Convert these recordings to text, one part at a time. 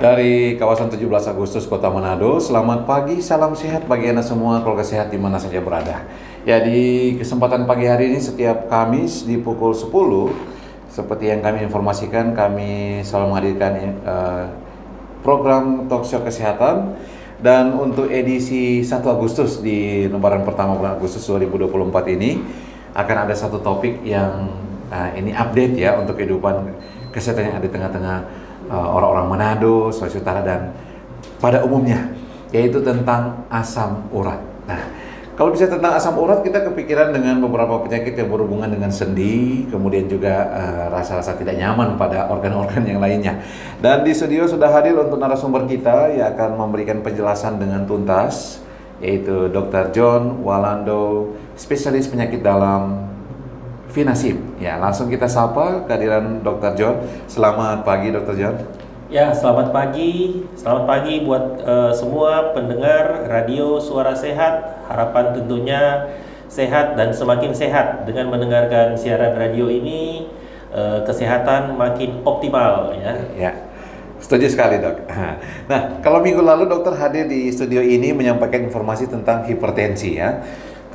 Dari kawasan 17 Agustus Kota Manado. Selamat pagi, salam sehat bagi Anda semua, keluarga sehat di mana saja berada. Ya, di kesempatan pagi hari ini setiap Kamis di pukul 10, seperti yang kami informasikan, kami selalu menghadirkan program talk show kesehatan. Dan untuk edisi 1 Agustus di lembaran pertama bulan Agustus 2024 ini akan ada satu topik yang ini update ya untuk kehidupan kesehatan yang ada di tengah-tengah orang-orang Manado, Sulawesi Utara dan pada umumnya, yaitu tentang asam urat. Nah, kalau bisa tentang asam urat, kita kepikiran dengan beberapa penyakit yang berhubungan dengan sendi, kemudian juga rasa-rasa tidak nyaman pada organ-organ yang lainnya. Dan di studio sudah hadir untuk narasumber kita yang akan memberikan penjelasan dengan tuntas, yaitu Dr. John Walando, spesialis penyakit dalam Vinasip. Ya, langsung kita sapa kehadiran Dr. John. Selamat pagi, Dr. John. Ya, selamat pagi. Selamat pagi buat semua pendengar radio Suara Sehat. Harapan tentunya sehat dan semakin sehat dengan mendengarkan siaran radio ini. Kesehatan makin optimal ya. Ya. Setuju sekali, Dok. Nah, kalau minggu lalu dokter hadir di studio ini menyampaikan informasi tentang hipertensi ya.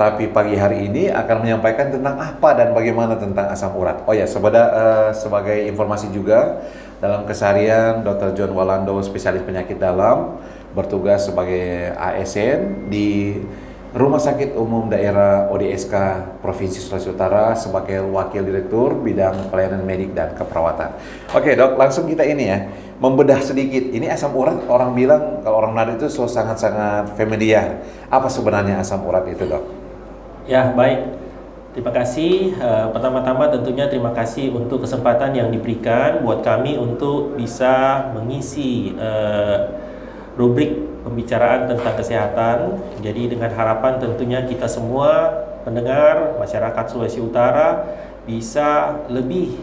Tapi pagi hari ini akan menyampaikan tentang apa dan bagaimana tentang asam urat. Oh ya, sebagai informasi juga, dalam keseharian Dr. John Walando, spesialis penyakit dalam, bertugas sebagai ASN di Rumah Sakit Umum Daerah ODSK Provinsi Sulawesi Utara sebagai Wakil Direktur Bidang Pelayanan Medik dan Keperawatan. Oke, Dok, langsung kita ini ya, membedah sedikit. Ini asam urat, orang bilang kalau orang Manado itu sangat-sangat familiar. Apa sebenarnya asam urat itu, Dok? Ya, baik. Terima kasih. Pertama-tama tentunya terima kasih untuk kesempatan yang diberikan buat kami untuk bisa mengisi rubrik pembicaraan tentang kesehatan. Jadi dengan harapan tentunya kita semua pendengar masyarakat Sulawesi Utara bisa lebih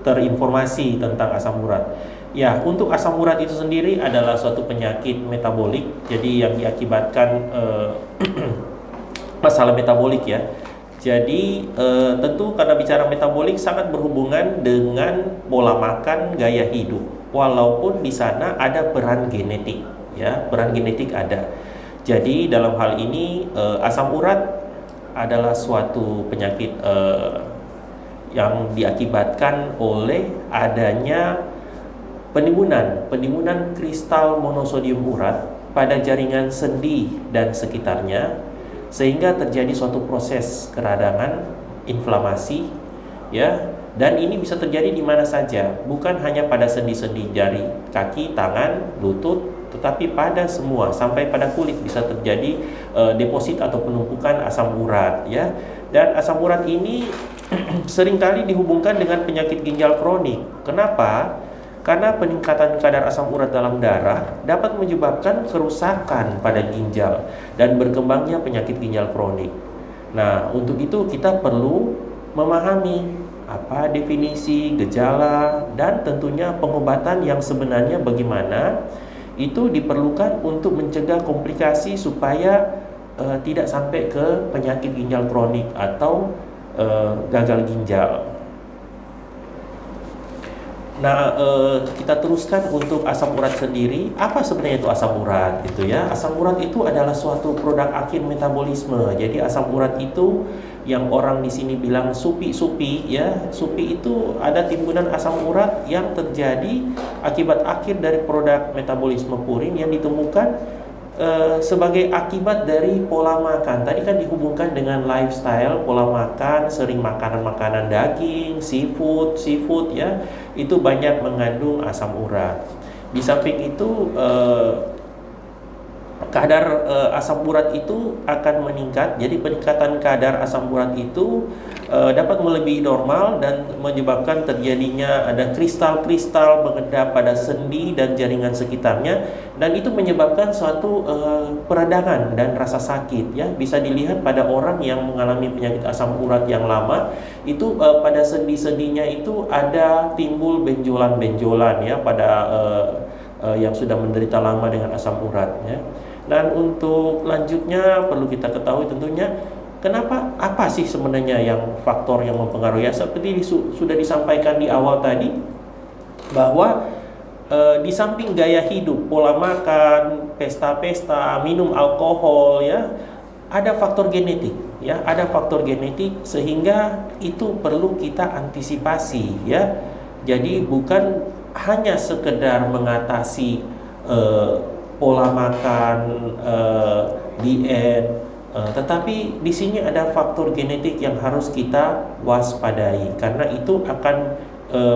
terinformasi tentang asam urat. Ya, untuk asam urat itu sendiri adalah suatu penyakit metabolik. Jadi yang diakibatkan masalah metabolik ya. Jadi tentu karena bicara metabolik sangat berhubungan dengan pola makan, gaya hidup. Walaupun di sana ada peran genetik ya, peran genetik ada. Jadi dalam hal ini asam urat adalah suatu penyakit yang diakibatkan oleh adanya penimbunan kristal monosodium urat pada jaringan sendi dan sekitarnya, sehingga terjadi suatu proses keradangan, inflamasi, ya, dan ini bisa terjadi di mana saja, bukan hanya pada sendi-sendi jari, kaki, tangan, lutut, tetapi pada semua, sampai pada kulit bisa terjadi deposit atau penumpukan asam urat, ya. Dan asam urat ini seringkali dihubungkan dengan penyakit ginjal kronik. Kenapa? Karena peningkatan kadar asam urat dalam darah dapat menyebabkan kerusakan pada ginjal dan berkembangnya penyakit ginjal kronik. Nah, untuk itu kita perlu memahami apa definisi, gejala, dan tentunya pengobatan yang sebenarnya bagaimana. Itu diperlukan untuk mencegah komplikasi supaya tidak sampai ke penyakit ginjal kronik atau gagal ginjal. Nah, kita teruskan untuk asam urat sendiri. Apa sebenarnya itu asam urat? Gitu ya. Asam urat itu adalah suatu produk akhir metabolisme. Jadi asam urat itu yang orang di sini bilang supi-supi, ya. Supi itu ada timbunan asam urat yang terjadi akibat akhir dari produk metabolisme purin yang ditemukan sebagai akibat dari pola makan. Tadi kan dihubungkan dengan lifestyle, pola makan, sering makanan-makanan daging, seafood ya, itu banyak mengandung asam urat. Di samping itu kadar asam urat itu akan meningkat. Jadi peningkatan kadar asam urat itu dapat melebihi normal dan menyebabkan terjadinya ada kristal-kristal mengedap pada sendi dan jaringan sekitarnya, dan itu menyebabkan suatu peradangan dan rasa sakit ya. Bisa dilihat pada orang yang mengalami penyakit asam urat yang lama, itu pada sendi-sendinya itu ada timbul benjolan-benjolan ya pada yang sudah menderita lama dengan asam urat ya. Dan untuk lanjutnya perlu kita ketahui tentunya kenapa, apa sih sebenarnya yang faktor yang mempengaruhi. Seperti sudah disampaikan di awal tadi bahwa di samping gaya hidup, pola makan, pesta-pesta, minum alkohol, ya, ada faktor genetik, ya, ada faktor genetik sehingga itu perlu kita antisipasi, ya. Jadi bukan hanya sekedar mengatasi pola makan, diet, tetapi di sini ada faktor genetik yang harus kita waspadai karena itu akan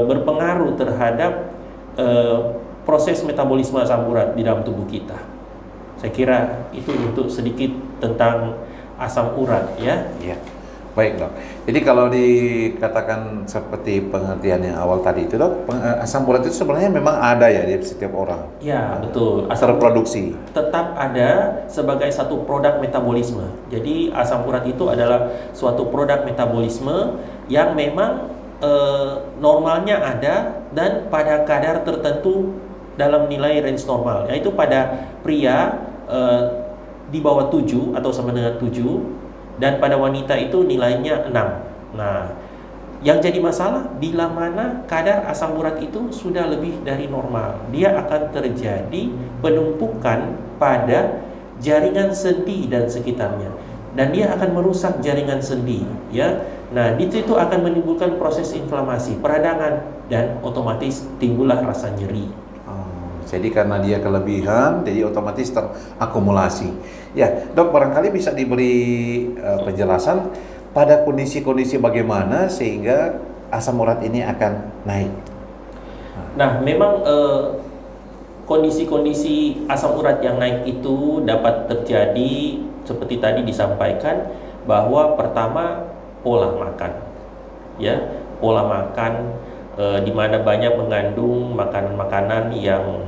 berpengaruh terhadap proses metabolisme asam urat di dalam tubuh kita. Saya kira itu untuk sedikit tentang asam urat, ya. Ya, baik dok. Jadi kalau dikatakan seperti pengertian yang awal tadi itu dok, asam urat itu sebenarnya memang ada ya di setiap orang. Ya, betul. Asam terproduksi. Tetap ada sebagai satu produk metabolisme. Jadi asam urat itu adalah suatu produk metabolisme yang memang normalnya ada dan pada kadar tertentu dalam nilai range normal, yaitu pada pria di bawah 7 atau sama dengan 7 dan pada wanita itu nilainya 6. Nah, yang jadi masalah bila mana kadar asam urat itu sudah lebih dari normal, dia akan terjadi penumpukan pada jaringan sendi dan sekitarnya dan dia akan merusak jaringan sendi, ya. Nah, di situ akan menimbulkan proses inflamasi, peradangan dan otomatis timbullah rasa nyeri. Jadi karena dia kelebihan, jadi otomatis terakumulasi. Ya, dok, barangkali bisa diberi penjelasan pada kondisi-kondisi bagaimana sehingga asam urat ini akan naik. Nah, memang kondisi-kondisi asam urat yang naik itu dapat terjadi seperti tadi disampaikan bahwa pertama pola makan, ya, pola makan di mana banyak mengandung makanan-makanan yang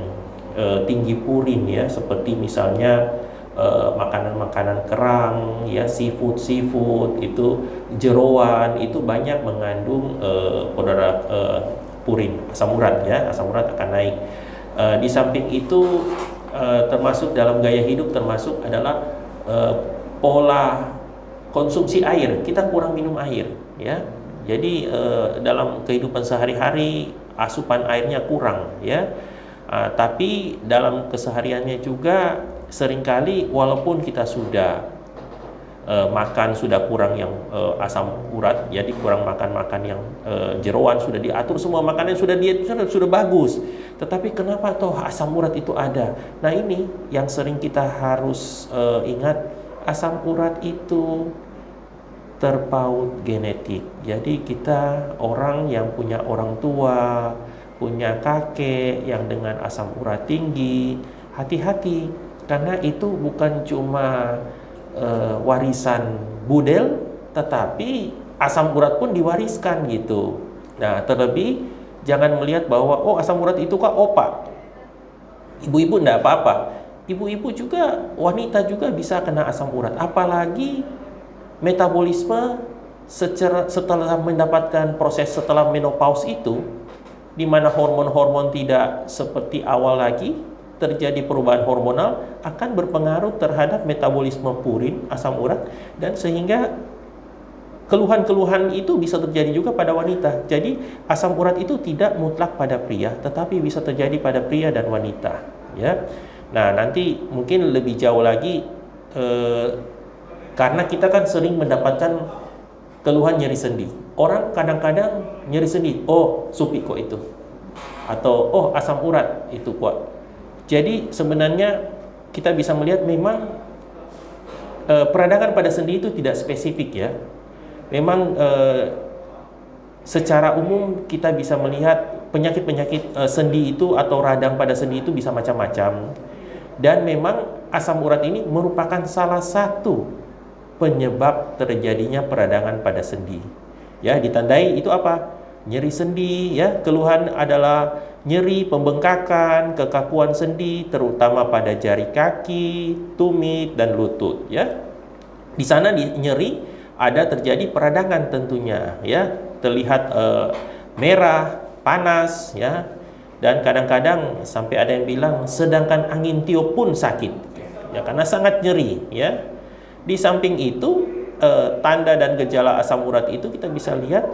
tinggi purin, ya, seperti misalnya makanan-makanan kerang, ya, seafood itu, jeroan itu banyak mengandung produk purin, asam urat, ya, asam urat akan naik. Di samping itu termasuk dalam gaya hidup termasuk adalah pola konsumsi air, kita kurang minum air, ya. Jadi dalam kehidupan sehari-hari asupan airnya kurang, ya. Tapi dalam kesehariannya juga seringkali walaupun kita sudah makan sudah kurang yang asam urat, jadi kurang makan yang jeroan, sudah diatur semua makanan, sudah diet, sudah bagus, tetapi kenapa toh asam urat itu ada? Nah, ini yang sering kita harus ingat, asam urat itu terpaut genetik. Jadi kita orang yang punya orang tua, punya kakek yang dengan asam urat tinggi, hati-hati karena itu bukan cuma warisan budel, tetapi asam urat pun diwariskan gitu. Nah, terlebih jangan melihat bahwa oh asam urat itu kok opak, ibu-ibu enggak apa-apa. Ibu-ibu juga, wanita juga bisa kena asam urat, apalagi metabolisme setelah mendapatkan proses setelah menopause itu, di mana hormon-hormon tidak seperti awal lagi, terjadi perubahan hormonal, akan berpengaruh terhadap metabolisme purin, asam urat, dan sehingga keluhan-keluhan itu bisa terjadi juga pada wanita. Jadi asam urat itu tidak mutlak pada pria, tetapi bisa terjadi pada pria dan wanita, ya. Nah, nanti mungkin lebih jauh lagi karena kita kan sering mendapatkan keluhan nyeri sendi. Orang kadang-kadang nyeri sendi, oh supiko itu, atau oh asam urat itu kuat. Jadi sebenarnya kita bisa melihat memang peradangan pada sendi itu tidak spesifik, ya. Memang secara umum kita bisa melihat penyakit-penyakit sendi itu atau radang pada sendi itu bisa macam-macam. Dan memang asam urat ini merupakan salah satu penyebab terjadinya peradangan pada sendi. Ya, ditandai itu apa? Nyeri sendi, ya. Keluhan adalah nyeri, pembengkakan, kekakuan sendi terutama pada jari kaki, tumit dan lutut, ya. Di sana nyeri ada terjadi peradangan tentunya, ya. Terlihat merah, panas, ya. Dan kadang-kadang sampai ada yang bilang sedangkan angin tiup pun sakit, ya, karena sangat nyeri, ya. Di samping itu tanda dan gejala asam urat itu kita bisa lihat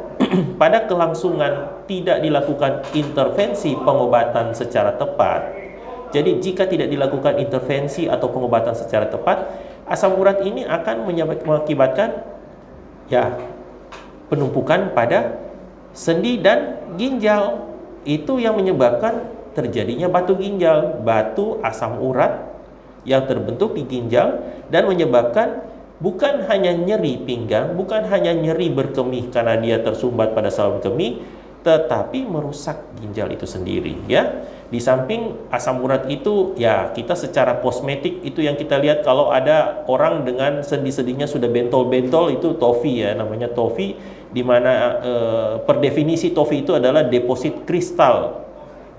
pada kelangsungan tidak dilakukan intervensi pengobatan secara tepat. Jadi jika tidak dilakukan intervensi atau pengobatan secara tepat, asam urat ini akan mengakibatkan ya penumpukan pada sendi dan ginjal. Itu yang menyebabkan terjadinya batu ginjal, batu asam urat yang terbentuk di ginjal dan menyebabkan bukan hanya nyeri pinggang, bukan hanya nyeri berkemih karena dia tersumbat pada saluran kemih, tetapi merusak ginjal itu sendiri, ya. Di samping asam urat itu, ya kita secara kosmetik itu yang kita lihat kalau ada orang dengan sendi-sendinya sudah bentol-bentol, itu TOFI ya, namanya TOFI, di mana per definisi TOFI itu adalah deposit kristal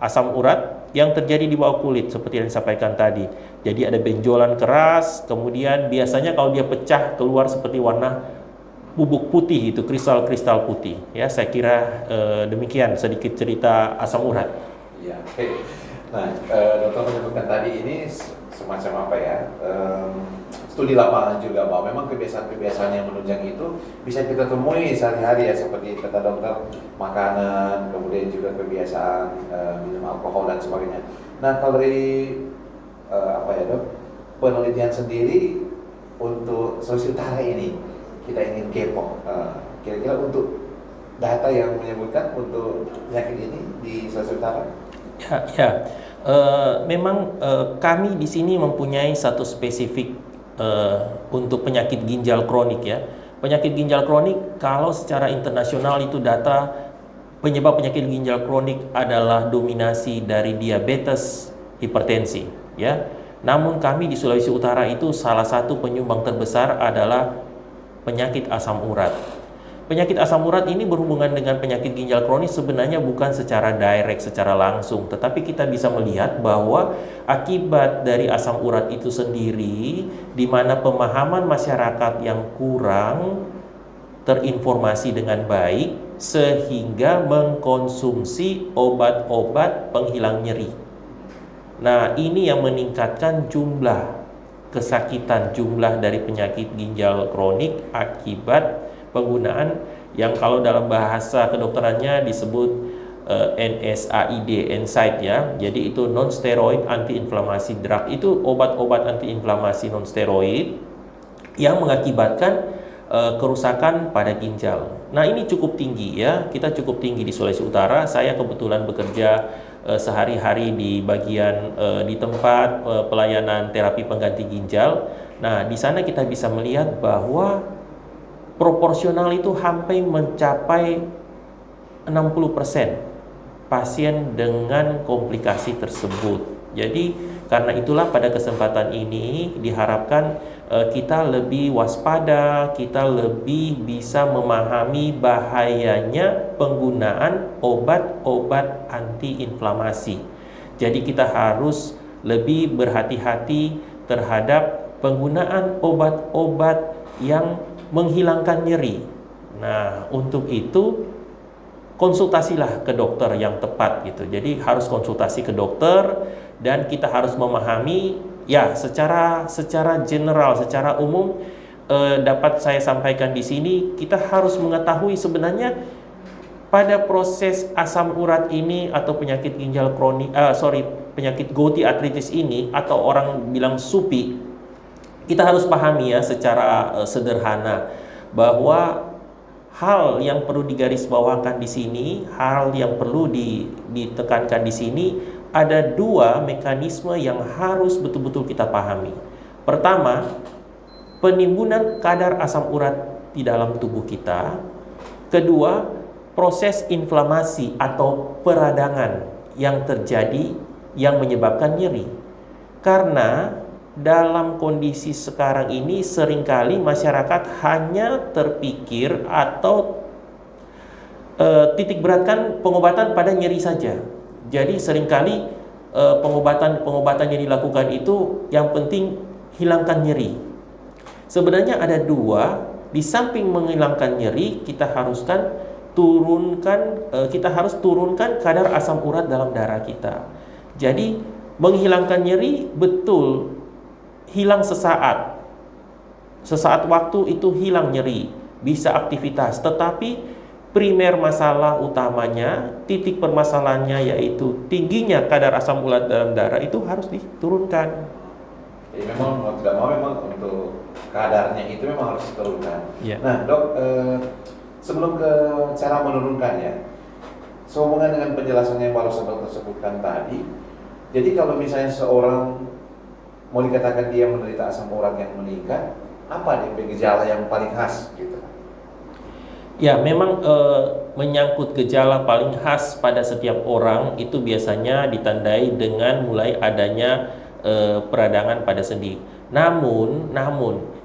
asam urat yang terjadi di bawah kulit seperti yang disampaikan tadi. Jadi ada benjolan keras, kemudian biasanya kalau dia pecah keluar seperti warna bubuk putih, itu kristal-kristal putih. Ya, saya kira demikian sedikit cerita asam urat. Ya, oke. Nah, dokter menyebutkan tadi ini semacam apa ya? Studi lapangan juga bahwa memang kebiasaan-kebiasaan yang menunjang itu bisa kita temui sehari-hari ya, seperti kata dokter, makanan, kemudian juga kebiasaan minum alkohol dan sebagainya. Nah, kalau dari apa ya dok, penelitian sendiri untuk Sulawesi Utara ini kita ingin kepo, kira-kira untuk data yang menyebutkan untuk penyakit ini di Sulawesi Utara? Memang kami di sini mempunyai satu spesifik untuk penyakit ginjal kronik ya. Penyakit ginjal kronik kalau secara internasional itu data penyebab penyakit ginjal kronik adalah dominasi dari diabetes, hipertensi ya. Namun kami di Sulawesi Utara itu salah satu penyumbang terbesar adalah penyakit asam urat. Penyakit asam urat ini berhubungan dengan penyakit ginjal kronis sebenarnya bukan secara direct, secara langsung, tetapi kita bisa melihat bahwa akibat dari asam urat itu sendiri, di mana pemahaman masyarakat yang kurang terinformasi dengan baik, sehingga mengkonsumsi obat-obat penghilang nyeri. Nah, ini yang meningkatkan jumlah kesakitan, jumlah dari penyakit ginjal kronik akibat penggunaan yang kalau dalam bahasa kedokterannya disebut NSAID ya. Jadi itu non steroid anti-inflamasi drug, itu obat-obat anti-inflamasi non steroid yang mengakibatkan kerusakan pada ginjal. Nah, ini cukup tinggi ya. Kita cukup tinggi di Sulawesi Utara. Saya kebetulan bekerja sehari-hari di bagian di tempat pelayanan terapi pengganti ginjal. Nah, di sana kita bisa melihat bahwa proporsional itu hampir mencapai 60% pasien dengan komplikasi tersebut. Jadi karena itulah pada kesempatan ini diharapkan kita lebih waspada, kita lebih bisa memahami bahayanya penggunaan obat-obat antiinflamasi. Jadi kita harus lebih berhati-hati terhadap penggunaan obat-obat yang menghilangkan nyeri. Nah, untuk itu konsultasilah ke dokter yang tepat gitu. Jadi harus konsultasi ke dokter dan kita harus memahami ya secara general, secara umum dapat saya sampaikan di sini, kita harus mengetahui sebenarnya pada proses asam urat ini atau penyakit ginjal kronik penyakit gouty arthritis ini atau orang bilang SUPI, kita harus pahami ya secara sederhana bahwa hal yang perlu digarisbawakan di sini, hal yang perlu ditekankan di sini, ada dua mekanisme yang harus betul-betul kita pahami. Pertama, penimbunan kadar asam urat di dalam tubuh kita. Kedua, proses inflamasi atau peradangan yang terjadi yang menyebabkan nyeri. Karena dalam kondisi sekarang ini seringkali masyarakat hanya terpikir atau titik beratkan pengobatan pada nyeri saja. Jadi seringkali pengobatan yang dilakukan itu yang penting hilangkan nyeri. Sebenarnya ada dua, di samping menghilangkan nyeri kita harus turunkan kadar asam urat dalam darah kita. Jadi menghilangkan nyeri betul hilang sesaat waktu itu hilang nyeri, bisa aktivitas, tetapi primer masalah utamanya, titik permasalahannya yaitu tingginya kadar asam urat dalam darah itu harus diturunkan. Jadi memang mau tidak mau memang untuk kadarnya itu memang harus diturunkan. Ya. Nah dok, sebelum ke cara menurunkannya, sehubungan dengan penjelasan yang baru saya dokter sebutkan tadi, jadi kalau misalnya seorang mau dikatakan dia menderita asam urat yang meningkat, apa nih gejala yang paling khas gitu? Ya, memang menyangkut gejala paling khas pada setiap orang itu biasanya ditandai dengan mulai adanya peradangan pada sendi. Namun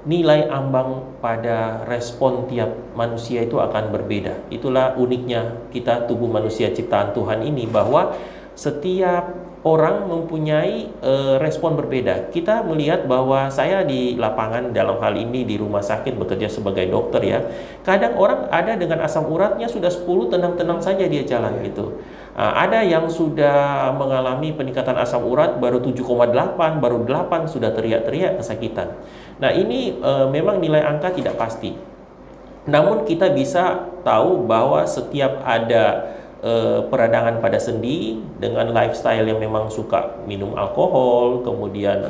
nilai ambang pada respon tiap manusia itu akan berbeda. Itulah uniknya kita tubuh manusia ciptaan Tuhan ini, bahwa setiap orang mempunyai respon berbeda. Kita melihat bahwa saya di lapangan dalam hal ini di rumah sakit bekerja sebagai dokter ya. Kadang orang ada dengan asam uratnya sudah 10 tenang-tenang saja dia jalan gitu. Ada yang sudah mengalami peningkatan asam urat baru 7,8, baru 8 sudah teriak-teriak kesakitan. Nah, ini memang nilai angka tidak pasti. Namun kita bisa tahu bahwa setiap ada peradangan pada sendi dengan lifestyle yang memang suka minum alkohol, kemudian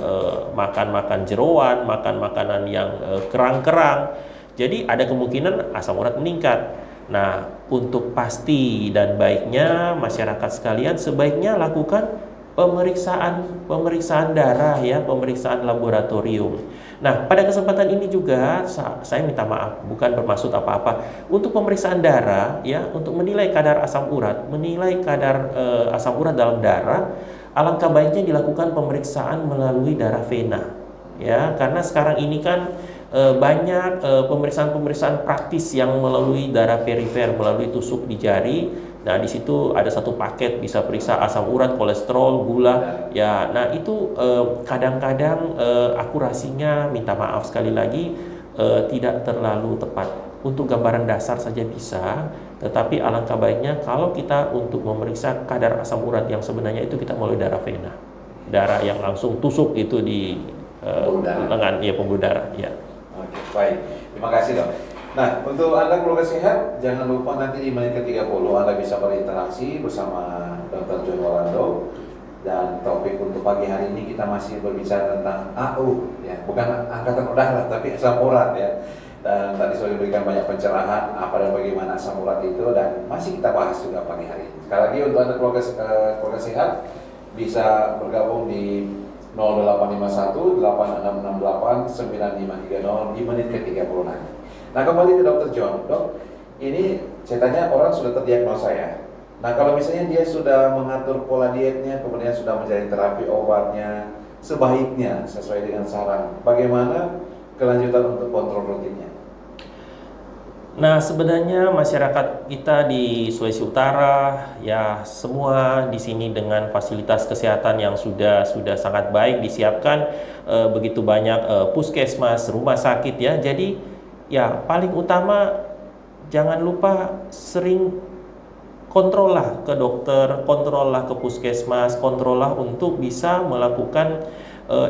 makan jeroan, makan makanan yang kerang-kerang, jadi ada kemungkinan asam urat meningkat. Nah, untuk pasti dan baiknya masyarakat sekalian sebaiknya lakukan pemeriksaan darah ya, pemeriksaan laboratorium. Nah, pada kesempatan ini juga saya minta maaf, bukan bermaksud apa-apa. Untuk pemeriksaan darah ya, untuk menilai kadar asam urat, asam urat dalam darah, alangkah baiknya dilakukan pemeriksaan melalui darah vena. Ya, karena sekarang ini kan banyak pemeriksaan praktis yang melalui darah perifer, melalui tusuk di jari. Nah, di situ ada satu paket bisa periksa asam urat, kolesterol, gula. Ya, nah itu kadang-kadang akurasinya, minta maaf sekali lagi, tidak terlalu tepat. Untuk gambaran dasar saja bisa, tetapi alangkah baiknya kalau kita untuk memeriksa kadar asam urat yang sebenarnya itu kita melalui darah vena, darah yang langsung tusuk itu di lengan, ya, pembuluh darah. Ya. Oke, baik. Terima kasih dok. Nah, untuk Anda keluarga sehat, jangan lupa nanti di menit ke-30 Anda bisa berinteraksi bersama Dr. John Orlando. Dan topik untuk pagi hari ini kita masih berbicara tentang AU, ya, bukan angkatan udara, tapi asam urat ya. Dan tadi sudah diberikan banyak pencerahan apa dan bagaimana asam urat itu, dan masih kita bahas juga pagi hari ini. Sekali lagi untuk Anda keluarga sehat bisa bergabung di 0851 8668 9530 di menit ke-30 nanti. Nah, kembali ke Dr. John, dok, ini saya tanya orang sudah terdiagnosa ya. Nah, kalau misalnya dia sudah mengatur pola dietnya, kemudian sudah menjalani terapi obatnya, sebaiknya sesuai dengan saran, bagaimana kelanjutan untuk kontrol rutinnya? Nah, sebenarnya masyarakat kita di Sulawesi Utara ya semua di sini dengan fasilitas kesehatan yang sudah sangat baik disiapkan, begitu banyak puskesmas, rumah sakit ya. Jadi ya paling utama jangan lupa sering kontrol lah ke dokter, kontrol lah ke puskesmas, kontrol lah untuk bisa melakukan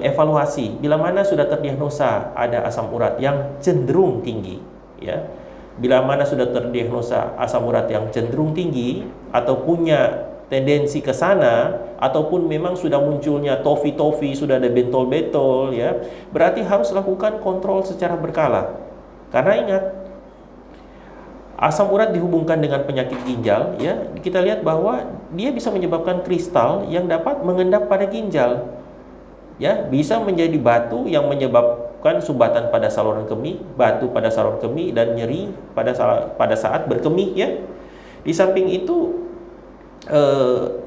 evaluasi bila mana sudah terdiagnosa ada asam urat yang cenderung tinggi ya. Bila mana sudah terdiagnosa asam urat yang cenderung tinggi atau punya tendensi ke sana, ataupun memang sudah munculnya tofi-tofi, sudah ada bentol-bentol ya, berarti harus lakukan kontrol secara berkala. Karena ingat, asam urat dihubungkan dengan penyakit ginjal ya, kita lihat bahwa dia bisa menyebabkan kristal yang dapat mengendap pada ginjal. Ya, bisa menjadi batu yang menyebabkan sumbatan pada saluran kemih, batu pada saluran kemih, dan nyeri pada saat berkemih ya. Di samping itu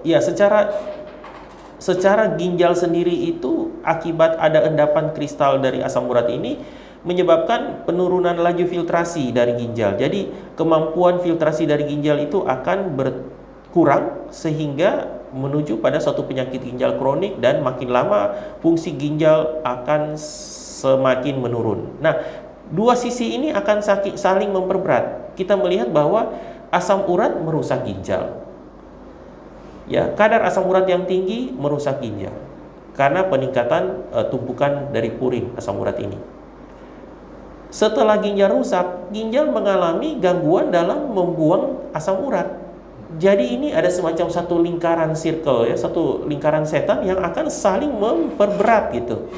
ya secara ginjal sendiri itu akibat ada endapan kristal dari asam urat ini menyebabkan penurunan laju filtrasi dari ginjal. Jadi kemampuan filtrasi dari ginjal itu akan berkurang sehingga menuju pada suatu penyakit ginjal kronik, dan makin lama fungsi ginjal akan semakin menurun. Nah, dua sisi ini akan saling memperberat. Kita melihat bahwa asam urat merusak ginjal. Ya, kadar asam urat yang tinggi merusak ginjal karena peningkatan tumpukan dari purin asam urat ini. Setelah ginjal rusak, ginjal mengalami gangguan dalam membuang asam urat. Jadi ini ada semacam satu lingkaran circle ya, satu lingkaran setan yang akan saling memperberat gitu.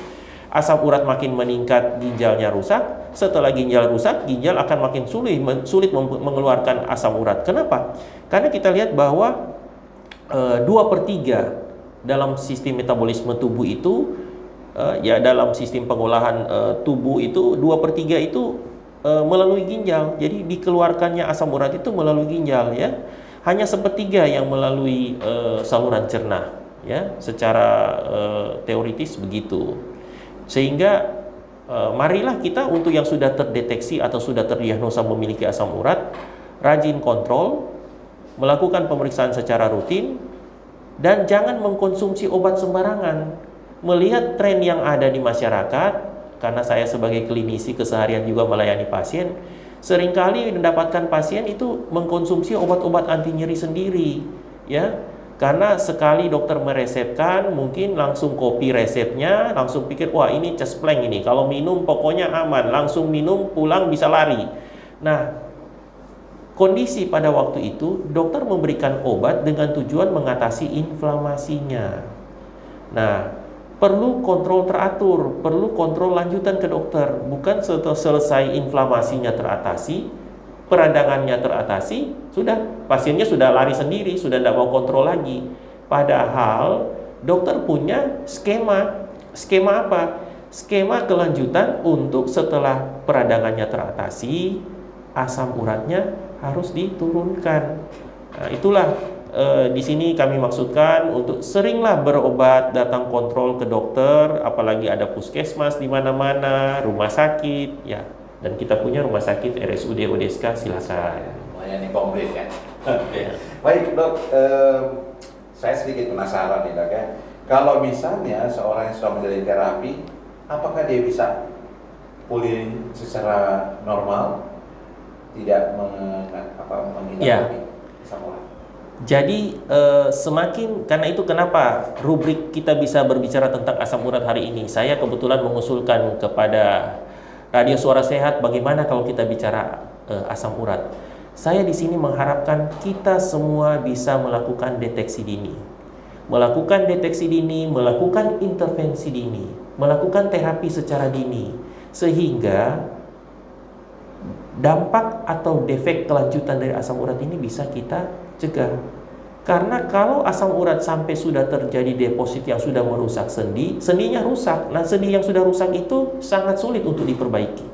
Asam urat makin meningkat, ginjalnya rusak. Setelah ginjal rusak, ginjal akan makin sulit mengeluarkan asam urat. Kenapa? Karena kita lihat bahwa 2/3 dalam sistem metabolisme tubuh itu, ya dalam sistem pengolahan tubuh itu 2/3 itu melalui ginjal. Jadi dikeluarkannya asam urat itu melalui ginjal ya. Hanya 1/3 yang melalui saluran cerna ya, secara teoritis begitu. Sehingga marilah kita untuk yang sudah terdeteksi atau sudah terdiagnosa memiliki asam urat, rajin kontrol, melakukan pemeriksaan secara rutin, dan jangan mengkonsumsi obat sembarangan. Melihat tren yang ada di masyarakat, karena saya sebagai klinisi keseharian juga melayani pasien, seringkali mendapatkan pasien itu mengkonsumsi obat-obat anti nyeri sendiri, ya. Karena sekali dokter meresepkan, mungkin langsung copy resepnya, langsung pikir, wah ini cespleng ini, kalau minum pokoknya aman, langsung minum pulang bisa lari. Nah, kondisi pada waktu itu, dokter memberikan obat dengan tujuan mengatasi inflamasinya. Nah, perlu kontrol teratur, perlu kontrol lanjutan ke dokter. Bukan setelah selesai inflamasinya teratasi, peradangannya teratasi, sudah pasiennya sudah lari sendiri, sudah tidak mau kontrol lagi. Padahal dokter punya skema. Skema apa? Skema kelanjutan untuk setelah peradangannya teratasi, asam uratnya harus diturunkan. Nah, itulah di sini kami maksudkan untuk seringlah berobat, datang kontrol ke dokter, apalagi ada puskesmas di mana-mana, rumah sakit, ya. Dan kita punya rumah sakit RSUD ODSK, silakan. Melayani komplit kan. Ya. Baik dok, saya sedikit penasaran nih dok ya. Kalau misalnya seorang yang sudah menjalani terapi, apakah dia bisa pulih secara normal, tidak menghilangkan Ya. asam urat? Jadi semakin, karena itu kenapa rubrik kita bisa berbicara tentang asam urat hari ini. Saya kebetulan mengusulkan kepada Radio Suara Sehat, bagaimana kalau kita bicara asam urat. Saya di sini mengharapkan kita semua bisa melakukan deteksi dini. Melakukan deteksi dini, melakukan intervensi dini, melakukan terapi secara dini. Sehingga dampak atau defek kelanjutan dari asam urat ini bisa kita cegah. Karena kalau asam urat sampai sudah terjadi deposit yang sudah merusak sendi, sendinya rusak. Nah, sendi yang sudah rusak itu sangat sulit untuk diperbaiki.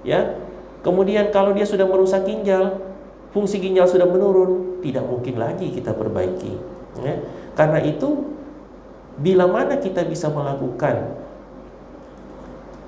Ya. Kemudian kalau dia sudah merusak ginjal, fungsi ginjal sudah menurun, tidak mungkin lagi kita perbaiki. Ya. Karena itu, bila mana kita bisa melakukan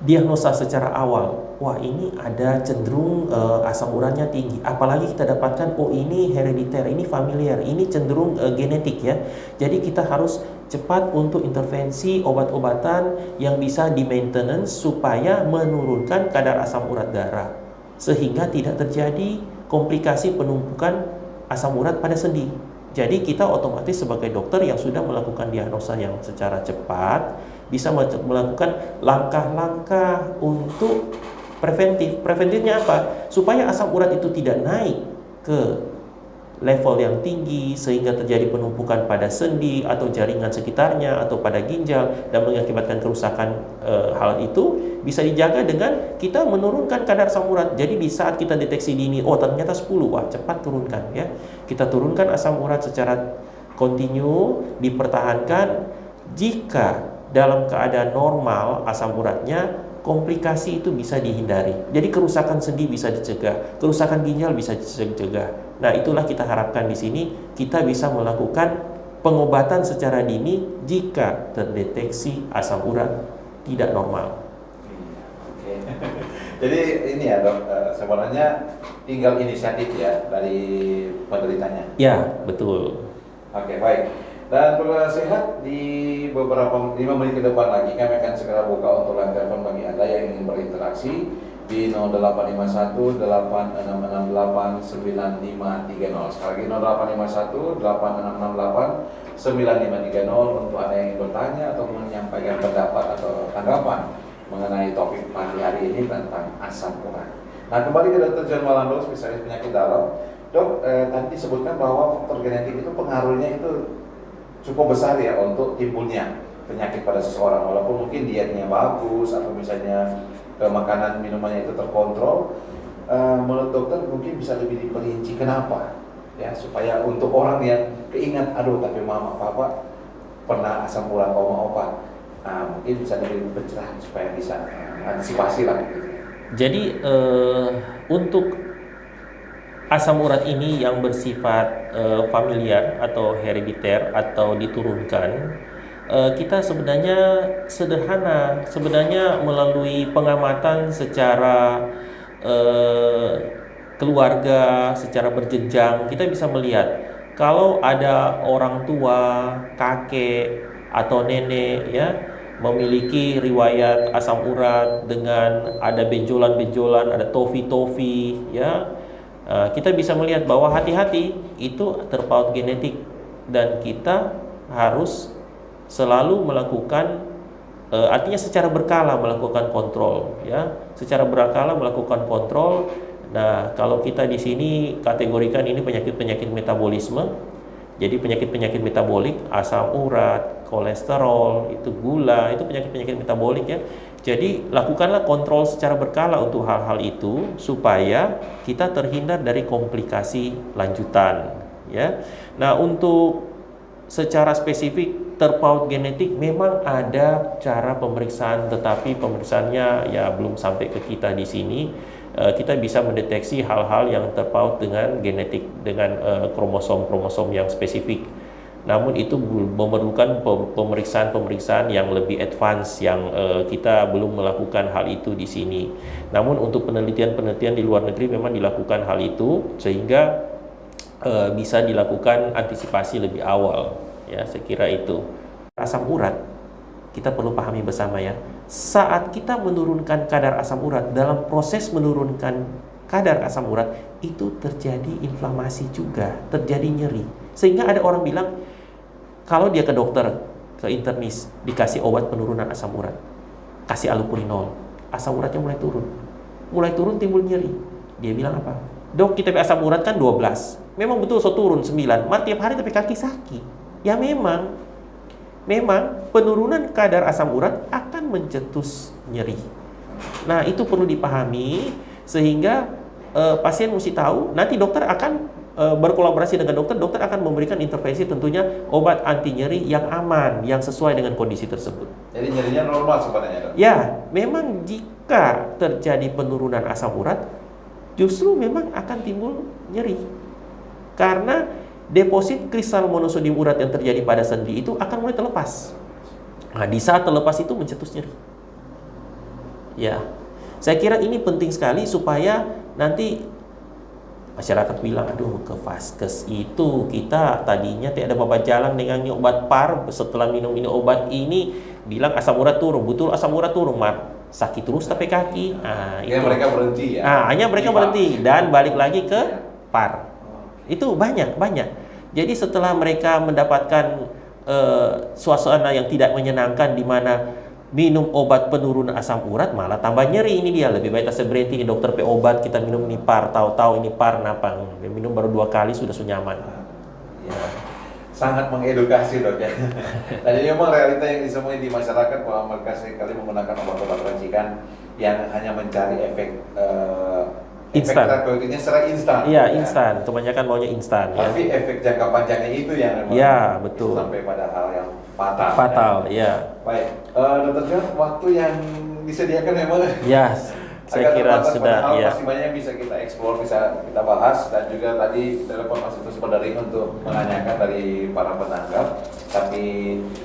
diagnosa secara awal, wah ini ada cenderung asam uratnya tinggi, apalagi kita dapatkan oh ini herediter, ini familiar, ini cenderung genetik ya. Jadi kita harus cepat untuk intervensi obat-obatan yang bisa di maintenance supaya menurunkan kadar asam urat darah, sehingga tidak terjadi komplikasi penumpukan asam urat pada sendi. Jadi kita otomatis sebagai dokter yang sudah melakukan diagnosa yang secara cepat bisa melakukan langkah-langkah untuk preventif. Preventifnya apa? Supaya asam urat itu tidak naik ke level yang tinggi sehingga terjadi penumpukan pada sendi atau jaringan sekitarnya atau pada ginjal dan mengakibatkan kerusakan. Hal itu bisa dijaga dengan kita menurunkan kadar asam urat. Jadi di saat kita deteksi dini, oh ternyata 10, wah cepat turunkan ya. Kita turunkan asam urat secara kontinu, dipertahankan. Jika dalam keadaan normal asam uratnya, komplikasi itu bisa dihindari. Jadi kerusakan sendi bisa dicegah, kerusakan ginjal bisa dicegah. Nah, itulah kita harapkan di sini kita bisa melakukan pengobatan secara dini jika terdeteksi asam urat tidak normal. Oke. Jadi ini ya dok, sebenarnya tinggal inisiatif ya dari penderitanya. Ya, betul. Oke, baik. Dan Suara Sehat di beberapa 5 menit ke depan lagi kami akan segera buka untuk line telepon bagi Anda yang ingin berinteraksi di 0851 8668 9530. Sekali lagi 0851 8668 9530 untuk Anda yang ingin bertanya atau menyampaikan pendapat atau tanggapan mengenai topik pagi hari ini tentang asam urat. Nah, kembali ke Dr. John Malando, spesialis penyakit dalam. Dok, tadi disebutkan bahwa faktor genetik itu pengaruhnya itu cukup besar ya untuk timbulnya penyakit pada seseorang, walaupun mungkin dietnya bagus atau misalnya makanan minumannya itu terkontrol. Menurut dokter mungkin bisa lebih diperinci kenapa ya, supaya untuk orang yang keingat, aduh tapi mama papa pernah asam urat oma opa, mungkin bisa lebih pencerahan supaya bisa antisipasi lah gitu. Jadi untuk asam urat ini yang bersifat familiar atau herediter atau diturunkan, kita sebenarnya sederhana, sebenarnya melalui pengamatan secara keluarga, secara berjenjang, kita bisa melihat kalau ada orang tua, kakek atau nenek ya memiliki riwayat asam urat dengan ada benjolan-benjolan, ada tofi-tofi ya, kita bisa melihat bahwa hati-hati itu terpaut genetik dan kita harus selalu melakukan artinya secara berkala melakukan kontrol ya, secara berkala melakukan kontrol. Nah, kalau kita di sini kategorikan ini penyakit-penyakit metabolisme. Jadi penyakit-penyakit metabolik, asam urat, kolesterol, itu gula, itu penyakit-penyakit metabolik ya. Jadi lakukanlah kontrol secara berkala untuk hal-hal itu supaya kita terhindar dari komplikasi lanjutan ya. Nah, untuk secara spesifik terpaut genetik memang ada cara pemeriksaan, tetapi pemeriksaannya ya belum sampai ke kita di sini. Kita bisa mendeteksi hal-hal yang terpaut dengan genetik, dengan kromosom-kromosom yang spesifik. Namun itu memerlukan pemeriksaan-pemeriksaan yang lebih advance yang kita belum melakukan hal itu di sini. Namun untuk penelitian-penelitian di luar negeri memang dilakukan hal itu sehingga bisa dilakukan antisipasi lebih awal. Ya, saya kira itu. Asam urat kita perlu pahami bersama ya. Saat kita menurunkan kadar asam urat, dalam proses menurunkan kadar asam urat itu terjadi inflamasi juga, terjadi nyeri. Sehingga ada orang bilang kalau dia ke dokter, ke internis, dikasih obat penurunan asam urat, kasih allopurinol, asam uratnya mulai turun. Mulai turun timbul nyeri. Dia bilang apa? Dok, kita asam urat kan 12. Memang betul so turun 9. Tiap hari tapi kaki sakit. Ya memang penurunan kadar asam urat akan mencetus nyeri. Nah, itu perlu dipahami sehingga pasien mesti tahu. Nanti dokter akan berkolaborasi dengan dokter akan memberikan intervensi tentunya obat anti nyeri yang aman, yang sesuai dengan kondisi tersebut. Jadi nyerinya normal sebenarnya, dok? Ya, memang jika terjadi penurunan asam urat, justru memang akan timbul nyeri. Karena deposit kristal monosodium urat yang terjadi pada sendi itu akan mulai terlepas. Nah, di saat terlepas itu mencetus nyeri. Ya, saya kira ini penting sekali supaya nanti masyarakat bilang, aduh ke vaskes itu kita tadinya tidak ada babat jalan dengan obat par, setelah minum ini obat ini bilang asam urat turun, betul asam urat turun, sakit terus tapi kaki. Nah, itu mereka berhenti ya. Nah, hanya mereka berhenti dan balik lagi ke par. Itu banyak. Jadi setelah mereka mendapatkan suasana yang tidak menyenangkan di mana minum obat penurunan asam urat malah tambah nyeri, ini dia lebih baik saya berhenti nih dokter obat, kita minum ini par, tahu-tahu ini par napang, minum baru 2 kali sudah nyaman. Ya, sangat mengedukasi dok ya. Dan ini memang realita yang disemui di masyarakat bahwa mereka seringkali menggunakan obat-obat racikan yang hanya mencari efek instan. Efek secara instan. Iya, instan. Kebanyakan maunya instan. Tapi ya, efek jangka panjangnya itu yang memang betul. Sampai pada hal yang fatal. Fatal, ya. Baik, Dr. John, waktu yang disediakan memang. Ya, saya kira sudah. Ya. Masih banyak yang bisa kita eksplor, bisa kita bahas, dan juga tadi telepon masih terus berdering untuk menanyakan dari para penanggap. Tapi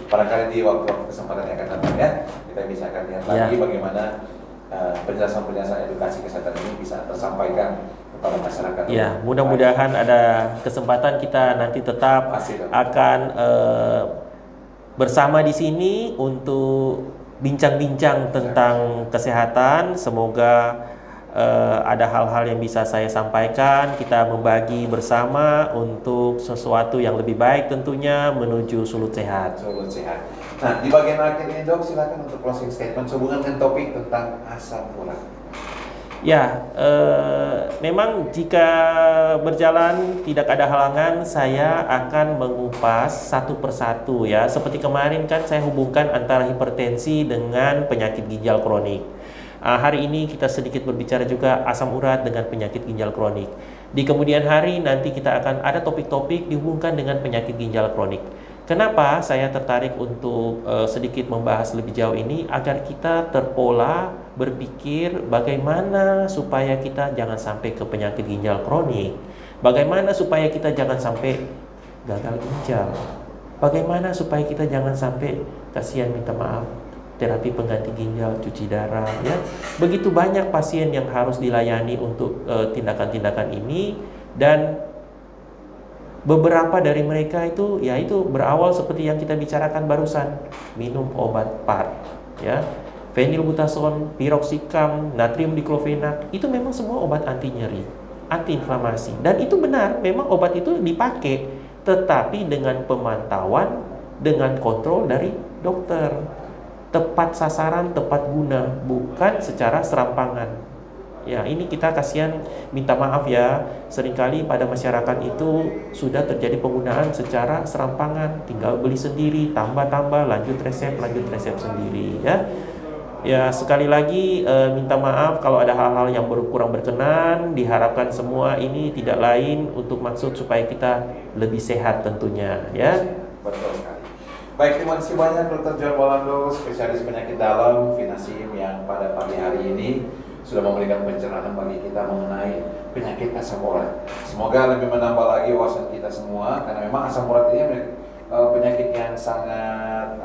barangkali di waktu kesempatan yang akan datang ya, kita bisa akan lihat lagi bagaimana penjelasan-penjelasan edukasi kesehatan ini bisa tersampaikan kepada masyarakat. Ya, mudah-mudahan ada kesempatan kita nanti tetap akan bersama di sini untuk bincang-bincang tentang kesehatan. Semoga ada hal-hal yang bisa saya sampaikan, kita membagi bersama untuk sesuatu yang lebih baik tentunya menuju sulut sehat. Sulut sehat. Nah, di bagian akhir ini Dok, silakan untuk closing statement sehubungan dengan topik tentang asam urat. Ya, memang jika berjalan tidak ada halangan, saya akan mengupas satu persatu ya. Seperti kemarin kan saya hubungkan antara hipertensi dengan penyakit ginjal kronik. Hari ini kita sedikit berbicara juga asam urat dengan penyakit ginjal kronik. Di kemudian hari nanti kita akan ada topik-topik dihubungkan dengan penyakit ginjal kronik. Kenapa saya tertarik untuk sedikit membahas lebih jauh ini? Agar kita terpola berpikir bagaimana supaya kita jangan sampai ke penyakit ginjal kronik. Bagaimana supaya kita jangan sampai gagal ginjal. Bagaimana supaya kita jangan sampai, kasihan minta maaf, terapi pengganti ginjal, cuci darah ya. Begitu banyak pasien yang harus dilayani untuk tindakan-tindakan ini, dan beberapa dari mereka itu yaitu berawal seperti yang kita bicarakan barusan, minum obat PAR ya, phenylbutazone, piroxicam, natrium diklofenak, itu memang semua obat anti nyeri, anti inflamasi, dan itu benar memang obat itu dipakai, tetapi dengan pemantauan, dengan kontrol dari dokter, tepat sasaran, tepat guna, bukan secara serampangan. Ya, ini kita kasihan, minta maaf ya, seringkali pada masyarakat itu sudah terjadi penggunaan secara serampangan, tinggal beli sendiri, tambah-tambah, lanjut resep sendiri ya. Ya, sekali lagi minta maaf kalau ada hal-hal yang kurang berkenan. Diharapkan semua ini tidak lain untuk maksud supaya kita lebih sehat tentunya ya. Betul sekali. Baik, terima kasih banyak Dr. John Walando, spesialis penyakit dalam Vinasim, yang pada pagi hari ini sudah memberikan pencerahan bagi kita mengenai penyakit asam urat. Semoga lebih menambah lagi wawasan kita semua, karena memang asam urat ini penyakit yang sangat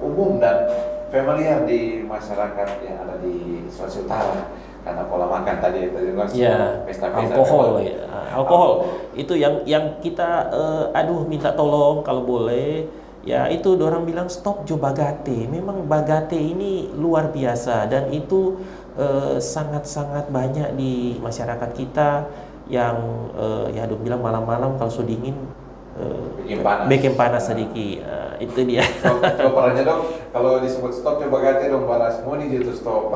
umum dan familiar di masyarakat yang ada di Sulawesi Utara, karena pola makan tadi ya, pesta-pesta alkohol itu yang kita minta tolong kalau boleh ya, itu orang bilang stop jo bagate. Memang bagate ini luar biasa, dan itu sangat-sangat banyak di masyarakat kita yang bilang malam-malam kalau sudah dingin bikin panas sedikit. Itu dia. Coba Dok, kalau disebut stop coba ganti dong, panas mau nih itu stop.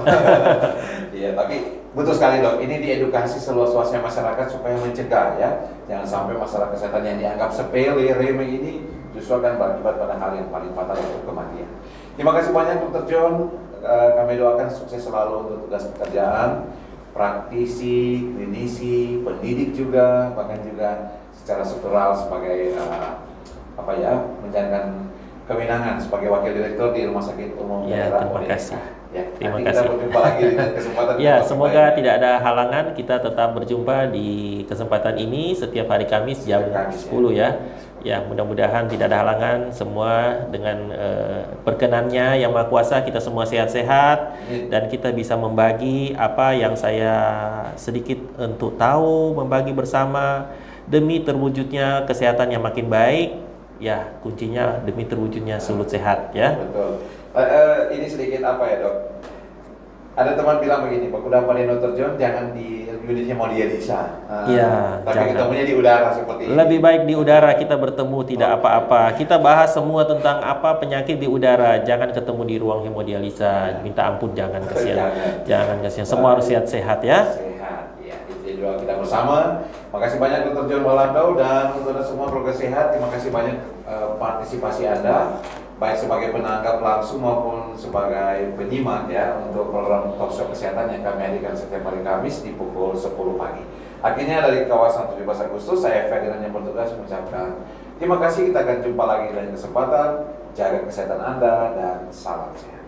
Iya, tapi betul sekali Dok, ini diedukasi seluas-luasnya masyarakat supaya mencegah ya, jangan sampai masalah kesehatan yang dianggap sepele, remeh ini justru akan berakibat pada hal yang paling fatal, untuk kematian. Terima kasih banyak Dr. John. Kami doakan sukses selalu untuk tugas pekerjaan, praktisi, klinisi, pendidik juga, bahkan juga secara struktural sebagai menjalankan kewenangan sebagai wakil direktur di Rumah Sakit Umum Daerah. Terima kasih. Ya, terima nanti kasih. Kita berjumpa lagi di kesempatan. Ya, semoga tidak ada halangan, kita tetap berjumpa di kesempatan ini setiap hari Kamis jam 10 ya. Ya, mudah-mudahan tidak ada halangan, semua dengan perkenannya Yang Maha Kuasa kita semua sehat-sehat, dan kita bisa membagi apa yang saya sedikit untuk tahu, membagi bersama demi terwujudnya kesehatan yang makin baik. Ya, kuncinya demi terwujudnya sulut sehat ya. Betul. Ini sedikit Dok? Ada teman bilang begini, Pak, udah pada Dr. John jangan di unitnya mau dialisa. Iya, tapi jangan. ketemunya di udara seperti ini. Lebih baik di udara kita bertemu, tidak apa-apa. Kita bahas semua tentang penyakit di udara, jangan ketemu di ruang hemodialisa. Minta ampun, jangan, kasihan. Jangan kasihan. Semua harus sehat-sehat ya. Sehat. Ya, itu doa kita bersama. Makasih banyak Dr. John Walando, dan untuk semua keluarga sehat, terima kasih banyak partisipasi Anda, baik sebagai penanggap langsung maupun sebagai penyimak ya, untuk program talkshow kesehatan yang kami hadirkan setiap hari Kamis di pukul 10 pagi. Akhirnya dari kawasan 17 Agustus, saya Ferdinand yang bertugas mengucapkan terima kasih. Kita akan jumpa lagi di lain kesempatan. Jaga kesehatan Anda dan salam sehat.